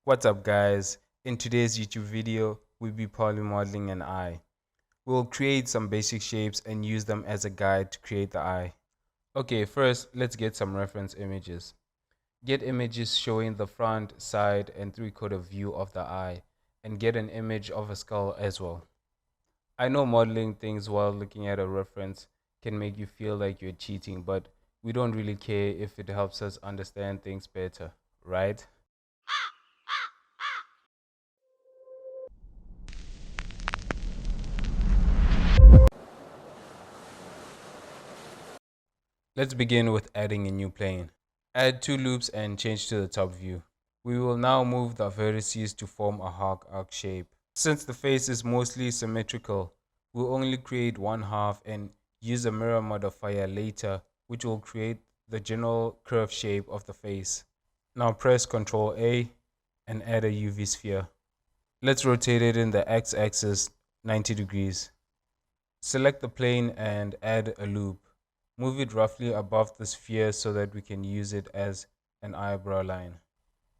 What's up guys? In today's YouTube video, we'll be polymodeling an eye. We'll create some basic shapes and use them as a guide to create the eye. Okay, first let's get some reference images. Get images showing the front, side, and three-quarter view of the eye, and get an image of a skull as well. I know modeling things while looking at a reference can make you feel like you're cheating, but we don't really care if it helps us understand things better, right? Let's begin with adding a new plane. Add two loops and change to the top view. We will now move the vertices to form a arc shape. Since the face is mostly symmetrical, we'll only create one half and use a mirror modifier later, which will create the general curve shape of the face. Now press Ctrl A and add a UV sphere. Let's rotate it in the x-axis 90 degrees. Select the plane and add a loop. Move it roughly above the sphere so that we can use it as an eyebrow line.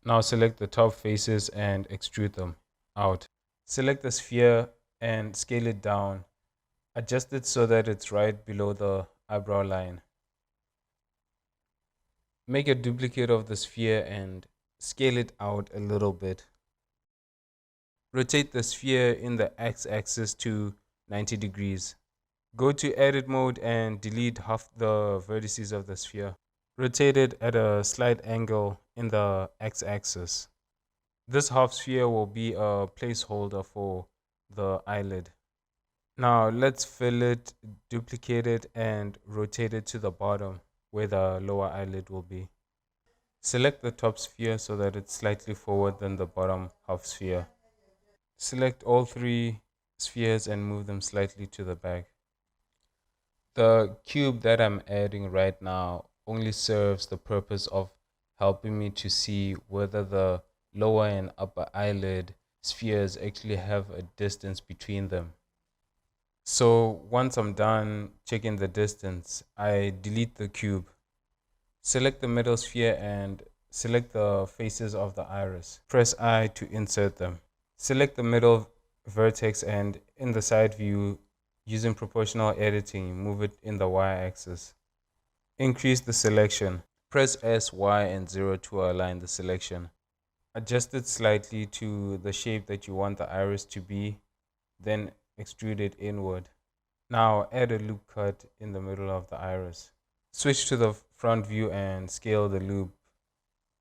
Now select the top faces and extrude them out. Select the sphere and scale it down. Adjust it so that it's right below the eyebrow line. Make a duplicate of the sphere and scale it out a little bit. Rotate the sphere in the x-axis to 90 degrees. Go to edit mode and delete half the vertices of the sphere. Rotate it at a slight angle in the x-axis. This half sphere will be a placeholder for the eyelid. Now let's fill it, duplicate it, and rotate it to the bottom where the lower eyelid will be. Select the top sphere so that it's slightly forward than the bottom half sphere. Select all three spheres and move them slightly to the back. The cube that I'm adding right now only serves the purpose of helping me to see whether the lower and upper eyelid spheres actually have a distance between them. So once I'm done checking the distance, I delete the cube. Select the middle sphere and select the faces of the iris. Press I to insert them. Select the middle vertex and in the side view, using proportional editing, move it in the y-axis. Increase the selection. Press S, Y, and 0 to align the selection. Adjust it slightly to the shape that you want the iris to be, then extrude it inward. Now add a loop cut in the middle of the iris. Switch to the front view and scale the loop.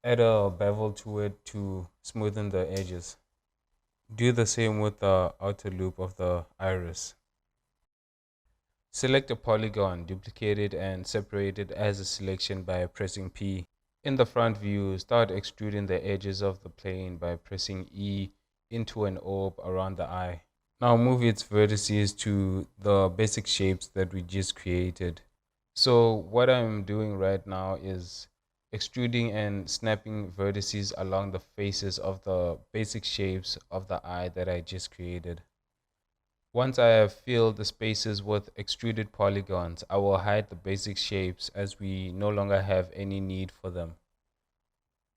Add a bevel to it to smoothen the edges. Do the same with the outer loop of the iris. Select a polygon, duplicate it and separate it as a selection by pressing P. In the front view, start extruding the edges of the plane by pressing E into an orb around the eye. Now move its vertices to the basic shapes that we just created. So what I'm doing right now is extruding and snapping vertices along the faces of the basic shapes of the eye that I just created. Once I have filled the spaces with extruded polygons, I will hide the basic shapes as we no longer have any need for them.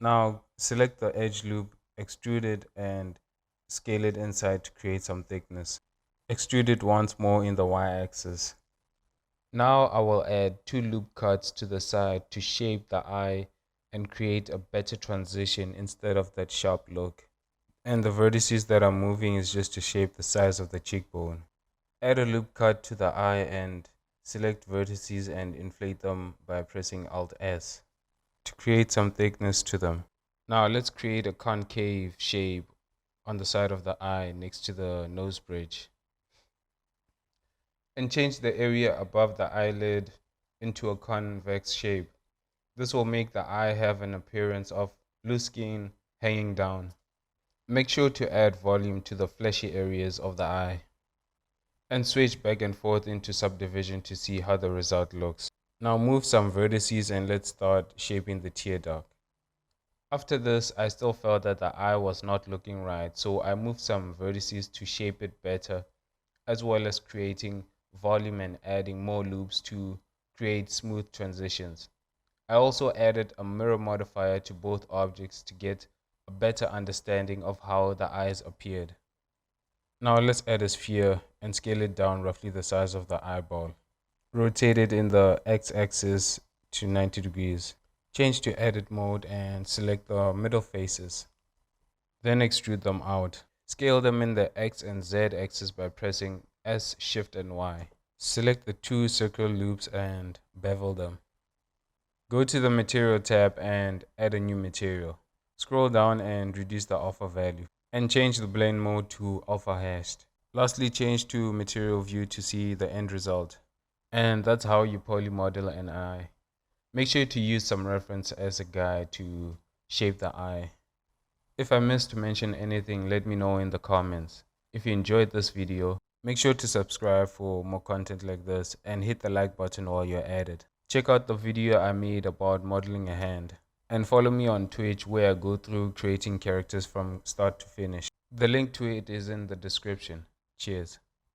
Now select the edge loop, extrude it and scale it inside to create some thickness. Extrude it once more in the y-axis. Now I will add two loop cuts to the side to shape the eye and create a better transition instead of that sharp look. And the vertices that I'm moving is just to shape the size of the cheekbone. Add a loop cut to the eye and select vertices and inflate them by pressing Alt S to create some thickness to them. Now let's create a concave shape on the side of the eye next to the nose bridge. And change the area above the eyelid into a convex shape. This will make the eye have an appearance of loose skin hanging down. Make sure to add volume to the fleshy areas of the eye. And switch back and forth into subdivision to see how the result looks. Now move some vertices and let's start shaping the tear duct. After this, I still felt that the eye was not looking right, so I moved some vertices to shape it better, as well as creating volume and adding more loops to create smooth transitions. I also added a mirror modifier to both objects to get a better understanding of how the eyes appeared. Now let's add a sphere and scale it down roughly the size of the eyeball. Rotate it in the x-axis to 90 degrees. Change to edit mode and select the middle faces. Then extrude them out. Scale them in the X and Z axis by pressing S, Shift and Y. Select the two circle loops and bevel them. Go to the Material tab and add a new material. Scroll down and reduce the alpha value. And change the blend mode to alpha hashed. Lastly, change to Material View to see the end result. And that's how you polymodel an eye. Make sure to use some reference as a guide to shape the eye. If I missed to mention anything, let me know in the comments. If you enjoyed this video, make sure to subscribe for more content like this and hit the like button while you're at it. Check out the video I made about modeling a hand and follow me on Twitch where I go through creating characters from start to finish. The link to it is in the description. Cheers.